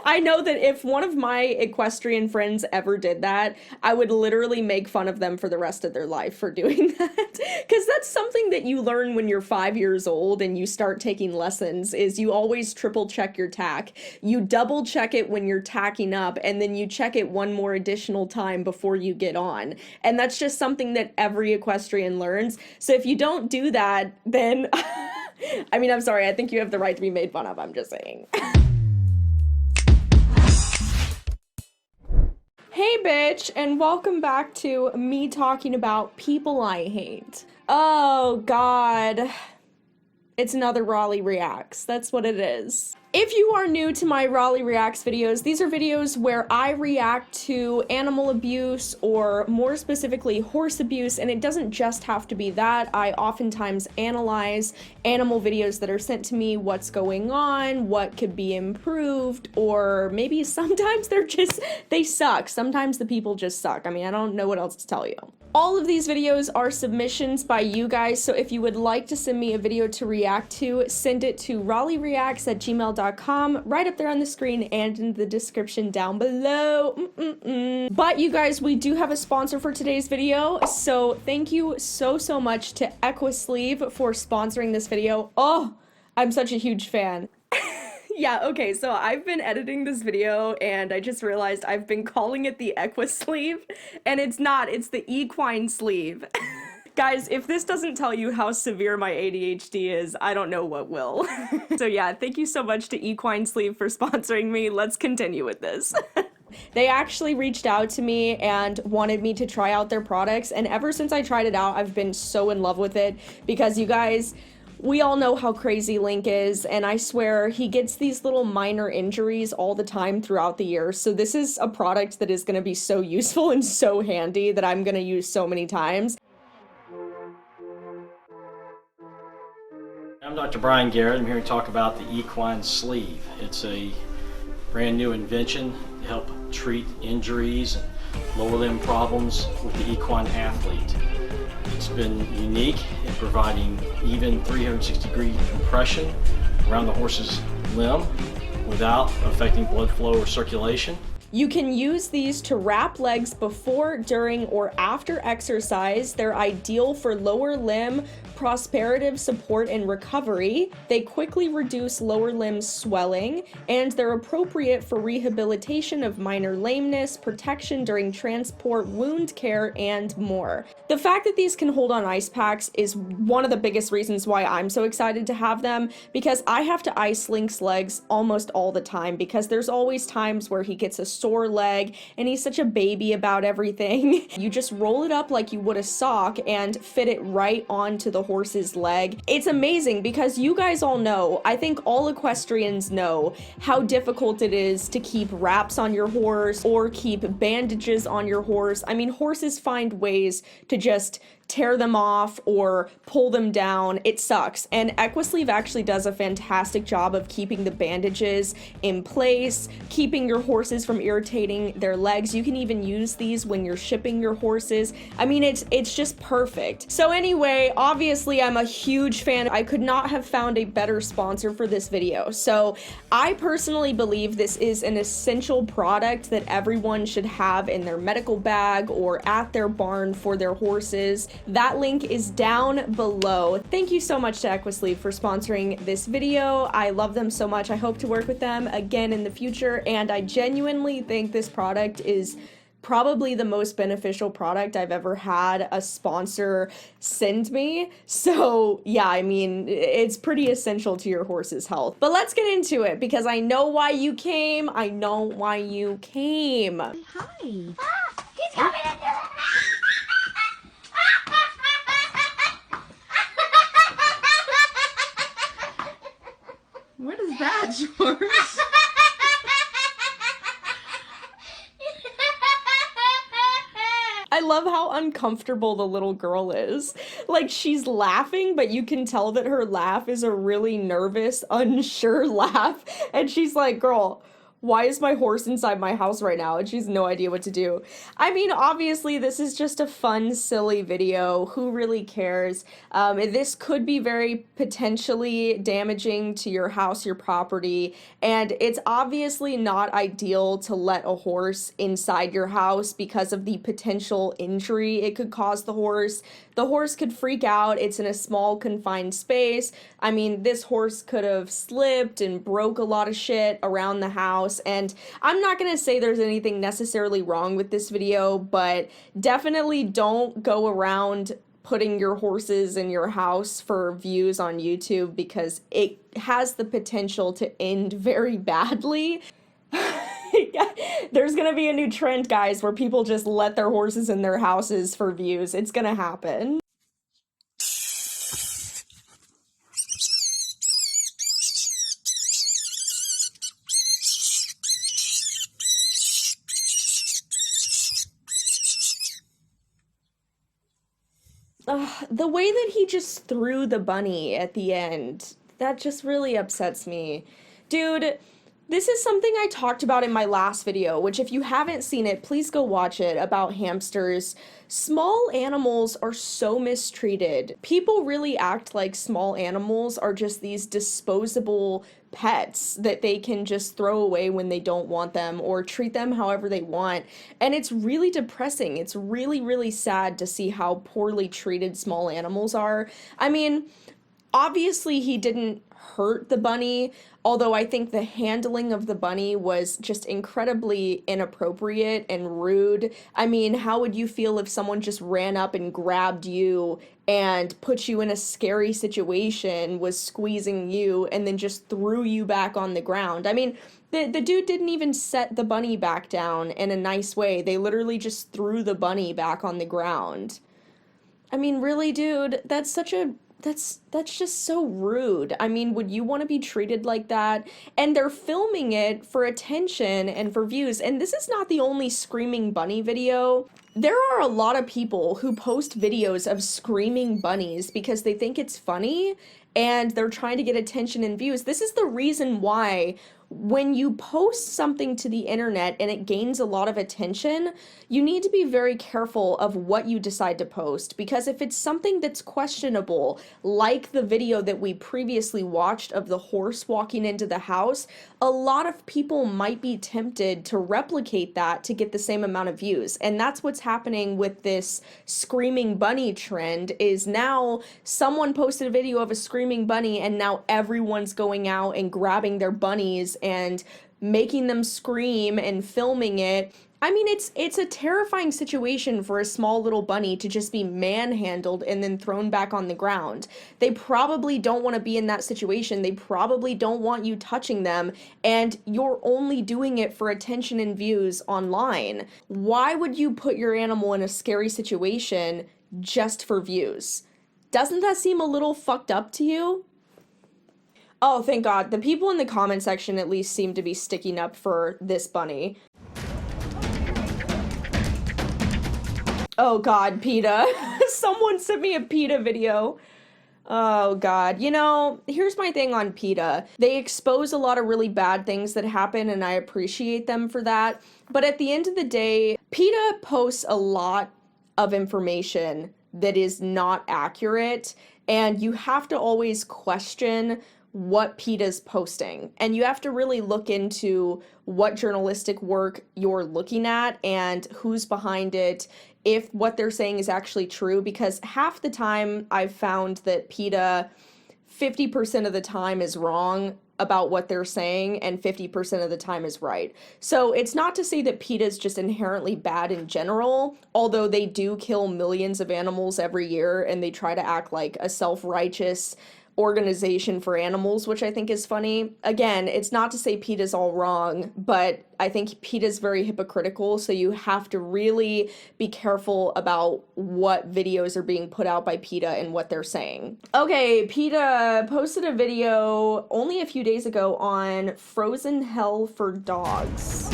I know that if one of my equestrian friends ever did that, I would literally make fun of them for the rest of their life for doing that. Because that's something that you learn when you're 5 years old and you start taking lessons is you always triple check your tack. You double check it when you're tacking up, and then you check it one more additional time before you get on. And that's just something that every equestrian learns. So if you don't do that, then I mean, I'm sorry, I think you have the right to be made fun of. I'm just saying. Hey bitch, and welcome back to me talking about people I hate. Oh god. It's another Raleigh Reacts. That's what it is. If you are new to my Raleigh Reacts videos, these are videos where I react to animal abuse or more specifically horse abuse, and it doesn't just have to be that. I oftentimes analyze animal videos that are sent to me, what's going on, what could be improved, or maybe sometimes they suck. Sometimes the people just suck. I mean, I don't know what else to tell you. All of these videos are submissions by you guys, so if you would like to send me a video to react to, send it to raleighreacts@gmail.com, right up there on the screen and in the description down below. But you guys, we do have a sponsor for today's video, so thank you so much to Equisleeve for sponsoring this video. Oh, I'm such a huge fan. Yeah, okay, so I've been editing this video and I just realized I've been calling it the Equisleeve, and it's not, it's the equine sleeve. Guys, if this doesn't tell you how severe my ADHD is, I don't know what will. So yeah, thank you so much to Equine Sleeve for sponsoring me. Let's continue with this. They actually reached out to me and wanted me to try out their products, and ever since I tried it out, I've been so in love with it because you guys, we all know how crazy Link is, and I swear he gets these little minor injuries all the time throughout the year, so this is a product that is going to be so useful and so handy that I'm going to use so many times. I'm Dr. Brian Garrett. I'm here to talk about the Equine Sleeve. It's a brand new invention to help treat injuries and lower limb problems with the equine athlete. It's been unique in providing even 360-degree compression around the horse's limb without affecting blood flow or circulation. You can use these to wrap legs before, during, or after exercise. They're ideal for lower limb prosperative support and recovery. They quickly reduce lower limb swelling, and they're appropriate for rehabilitation of minor lameness, protection during transport, wound care, and more. The fact that these can hold on ice packs is one of the biggest reasons why I'm so excited to have them, because I have to ice Link's legs almost all the time because there's always times where he gets a sore leg and he's such a baby about everything. You just roll it up like you would a sock and fit it right onto the horse's leg. It's amazing because you guys all know, I think all equestrians know how difficult it is to keep wraps on your horse or keep bandages on your horse. I mean, horses find ways to just tear them off or pull them down. It sucks. And Equisleeve actually does a fantastic job of keeping the bandages in place, keeping your horses from irritating their legs. You can even use these when you're shipping your horses. I mean, it's just perfect. So anyway, obviously I'm a huge fan. I could not have found a better sponsor for this video. So I personally believe this is an essential product that everyone should have in their medical bag or at their barn for their horses. That link is down below. Thank you so much to Equisleeve for sponsoring this video. I love them so much. I hope to work with them again in the future, and I genuinely think this product is probably the most beneficial product I've ever had a sponsor send me. So yeah, I mean, it's pretty essential to your horse's health. But let's get into it because I know why you came. I know why you came. Hi. He's coming into the What is that, George? I love how uncomfortable the little girl is. Like, she's laughing, but you can tell that her laugh is a really nervous, unsure laugh. And she's like, girl, Why is my horse inside my house right now? And she has no idea what to do. I mean, obviously, this is just a fun, silly video. Who really cares? This could be very potentially damaging to your house, your property, and it's obviously not ideal to let a horse inside your house because of the potential injury it could cause the horse. The horse could freak out. It's in a small, confined space. I mean, this horse could have slipped and broke a lot of shit around the house. And I'm not going to say there's anything necessarily wrong with this video, but definitely don't go around putting your horses in your house for views on YouTube because it has the potential to end very badly. There's gonna be a new trend, guys, where people just let their horses in their houses for views. It's gonna happen. The way that he just threw the bunny at the end, that just really upsets me. Dude, this is something I talked about in my last video, which if you haven't seen it, please go watch it, about hamsters. Small animals are so mistreated. People really act like small animals are just these disposable pets that they can just throw away when they don't want them or treat them however they want. And it's really depressing. It's really, really sad to see how poorly treated small animals are. I mean, obviously he didn't hurt the bunny, although I think the handling of the bunny was just incredibly inappropriate and rude. I mean, how would you feel if someone just ran up and grabbed you and put you in a scary situation, was squeezing you, and then just threw you back on the ground? I mean, the dude didn't even set the bunny back down in a nice way. They literally just threw the bunny back on the ground. I mean, really, dude, that's just so rude. I mean, would you want to be treated like that? And they're filming it for attention and for views. And this is not the only screaming bunny video. There are a lot of people who post videos of screaming bunnies because they think it's funny and they're trying to get attention and views. This is the reason why when you post something to the internet and it gains a lot of attention, you need to be very careful of what you decide to post, because if it's something that's questionable, like the video that we previously watched of the horse walking into the house, a lot of people might be tempted to replicate that to get the same amount of views. And that's what's happening with this screaming bunny trend, is now someone posted a video of a screaming bunny and now everyone's going out and grabbing their bunnies and making them scream and filming it. I mean, it's a terrifying situation for a small little bunny to just be manhandled and then thrown back on the ground. They probably don't want to be in that situation. They probably don't want you touching them, and you're only doing it for attention and views online. Why would you put your animal in a scary situation just for views? Doesn't that seem a little fucked up to you? Oh, thank God. The people in the comment section at least seem to be sticking up for this bunny. Oh God, PETA. Someone sent me a PETA video. Oh God. You know, here's my thing on PETA. They expose a lot of really bad things that happen, and I appreciate them for that. But at the end of the day, PETA posts a lot of information that is not accurate, and you have to always question what PETA's posting, and you have to really look into what journalistic work you're looking at and who's behind it, if what they're saying is actually true, because half the time I've found that PETA 50% of the time is wrong about what they're saying and 50% of the time is right. So it's not to say that PETA is just inherently bad in general, although they do kill millions of animals every year and they try to act like a self-righteous organization for animals, which I think is funny. Again, it's not to say PETA's all wrong, but I think PETA's very hypocritical, so you have to really be careful about what videos are being put out by PETA and what they're saying. Okay, PETA posted a video only a few days ago on frozen hell for dogs.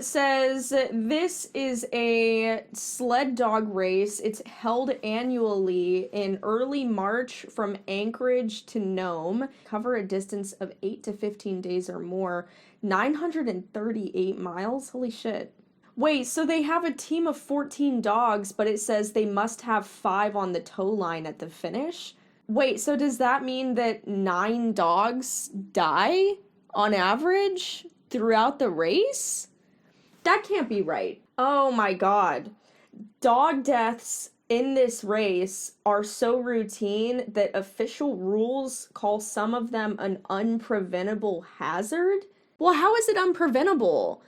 it says this is a sled dog race. It's held annually in early March from Anchorage to Nome. Cover a distance of 8 to 15 days or more. 938 miles? Holy shit. Wait, so they have a team of 14 dogs, but it says they must have 5 on the tow line at the finish? Wait, so does that mean that 9 dogs die on average throughout the race? That can't be right. Oh my god. Dog deaths in this race are so routine that official rules call some of them an unpreventable hazard? Well, how is it unpreventable?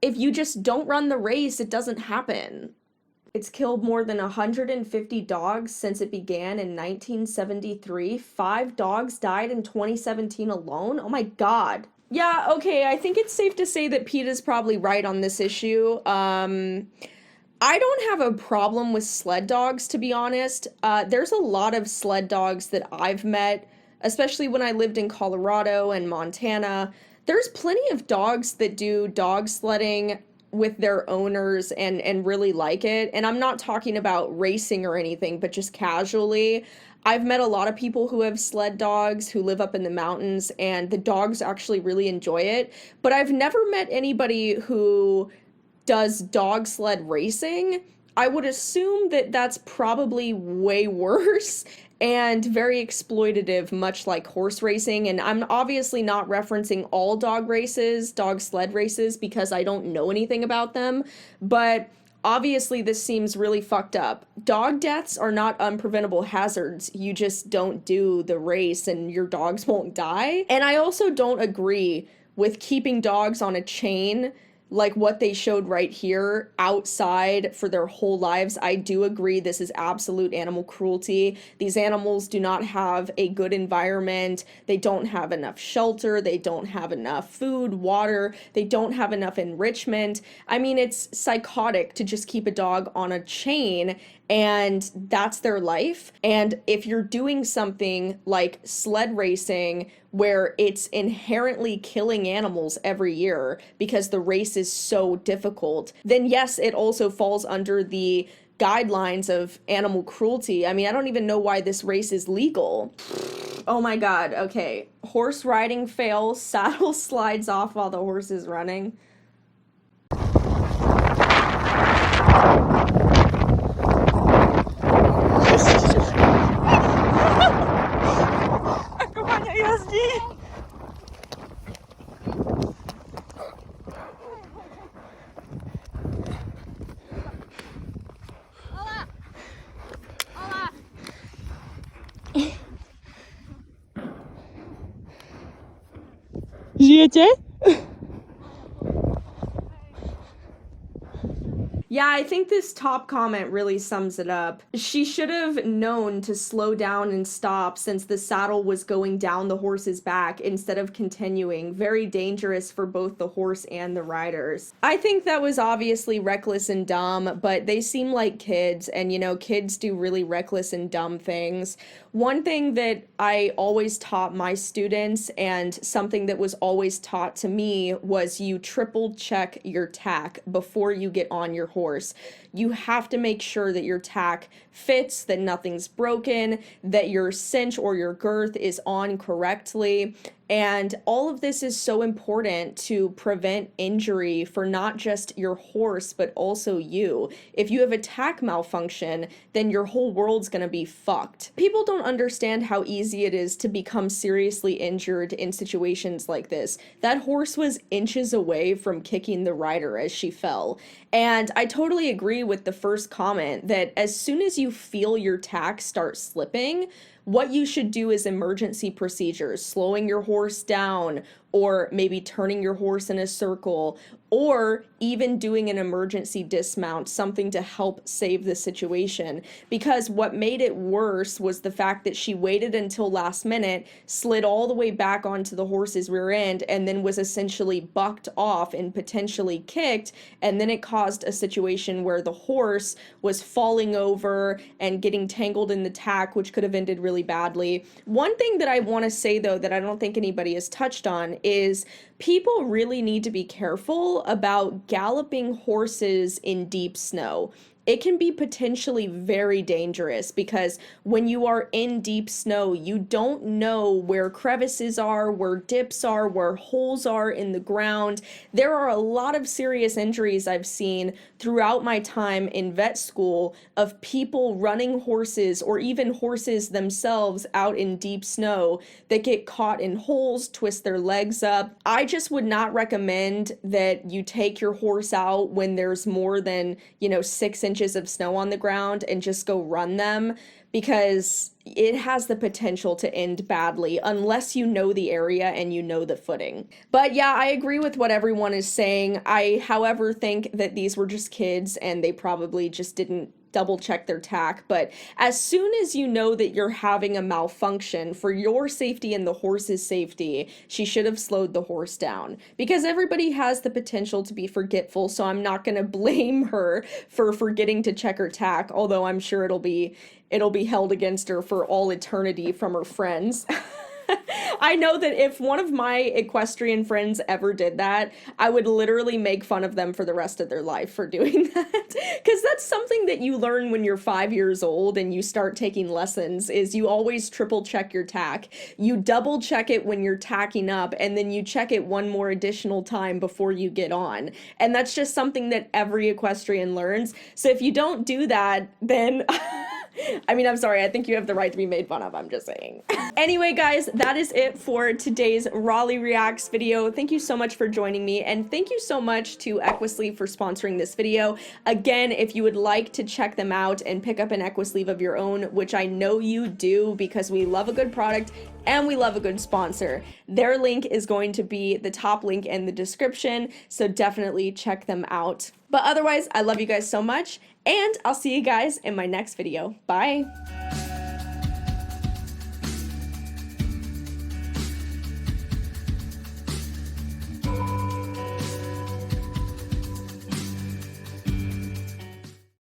If you just don't run the race, it doesn't happen. It's killed more than 150 dogs since it began in 1973. 5 dogs died in 2017 alone. Oh my god. Yeah, okay, I think it's safe to say that PETA's probably right on this issue. I don't have a problem with sled dogs, to be honest. There's a lot of sled dogs that I've met, especially when I lived in Colorado and Montana. There's plenty of dogs that do dog sledding with their owners and really like it. And I'm not talking about racing or anything, but just casually. I've met a lot of people who have sled dogs who live up in the mountains, and the dogs actually really enjoy it. But I've never met anybody who does dog sled racing. I would assume that that's probably way worse and very exploitative, much like horse racing. And I'm obviously not referencing all dog sled races, because I don't know anything about them. But obviously this seems really fucked up. Dog deaths are not unpreventable hazards. You just don't do the race and your dogs won't die. And I also don't agree with keeping dogs on a chain like what they showed right here outside for their whole lives. I do agree this is absolute animal cruelty. These animals do not have a good environment. They don't have enough shelter. They don't have enough food, water. They don't have enough enrichment. I mean, it's psychotic to just keep a dog on a chain, and that's their life. And if you're doing something like sled racing, where it's inherently killing animals every year because the race is so difficult, then yes, it also falls under the guidelines of animal cruelty. I mean, I don't even know why this race is legal. Oh my god, okay. Horse riding fail, saddle slides off while the horse is running. Żyjecie? Yeah, I think this top comment really sums it up. She should have known to slow down and stop, since the saddle was going down the horse's back instead of continuing. Very dangerous for both the horse and the riders. I think that was obviously reckless and dumb, but they seem like kids, and you know, kids do really reckless and dumb things. One thing that I always taught my students, and something that was always taught to me, was you triple check your tack before you get on your horse. You have to make sure that your tack fits, that nothing's broken, that your cinch or your girth is on correctly. And all of this is so important to prevent injury for not just your horse, but also you. If you have a tack malfunction, then your whole world's gonna be fucked. People don't understand how easy it is to become seriously injured in situations like this. That horse was inches away from kicking the rider as she fell. And I totally agree with the first comment that as soon as you feel your tack start slipping, what you should do is emergency procedures, slowing your horse down, or maybe turning your horse in a circle, or even doing an emergency dismount, something to help save the situation. Because what made it worse was the fact that she waited until last minute, slid all the way back onto the horse's rear end, and then was essentially bucked off and potentially kicked, and then it caused a situation where the horse was falling over and getting tangled in the tack, which could have ended really badly. One thing that I want to say, though, that I don't think anybody has touched on is people really need to be careful about galloping horses in deep snow. It can be potentially very dangerous because when you are in deep snow, you don't know where crevices are, where dips are, where holes are in the ground. There are a lot of serious injuries I've seen throughout my time in vet school of people running horses or even horses themselves out in deep snow that get caught in holes, twist their legs up. I just would not recommend that you take your horse out when there's more than, 6 inches of snow on the ground and just go run them, because it has the potential to end badly unless you know the area and you know the footing. But yeah, I agree with what everyone is saying. I, however, think that these were just kids and they probably just didn't double check their tack. But as soon as you know that you're having a malfunction for your safety and the horse's safety, she should have slowed the horse down, because everybody has the potential to be forgetful. So I'm not going to blame her for forgetting to check her tack, although I'm sure it'll be held against her for all eternity from her friends. I know that if one of my equestrian friends ever did that, I would literally make fun of them for the rest of their life for doing that. Because that's something that you learn when you're 5 years old and you start taking lessons, is you always triple check your tack. You double check it when you're tacking up, and then you check it one more additional time before you get on. And that's just something that every equestrian learns. So if you don't do that, then... I mean, I'm sorry, I think you have the right to be made fun of, I'm just saying. Anyway, guys, that is it for today's Raleigh Reacts video. Thank you so much for joining me, and thank you so much to Equisleeve for sponsoring this video. Again, if you would like to check them out and pick up an Equisleeve of your own, which I know you do because we love a good product and we love a good sponsor, their link is going to be the top link in the description, so definitely check them out. But otherwise, I love you guys so much, and I'll see you guys in my next video. Bye!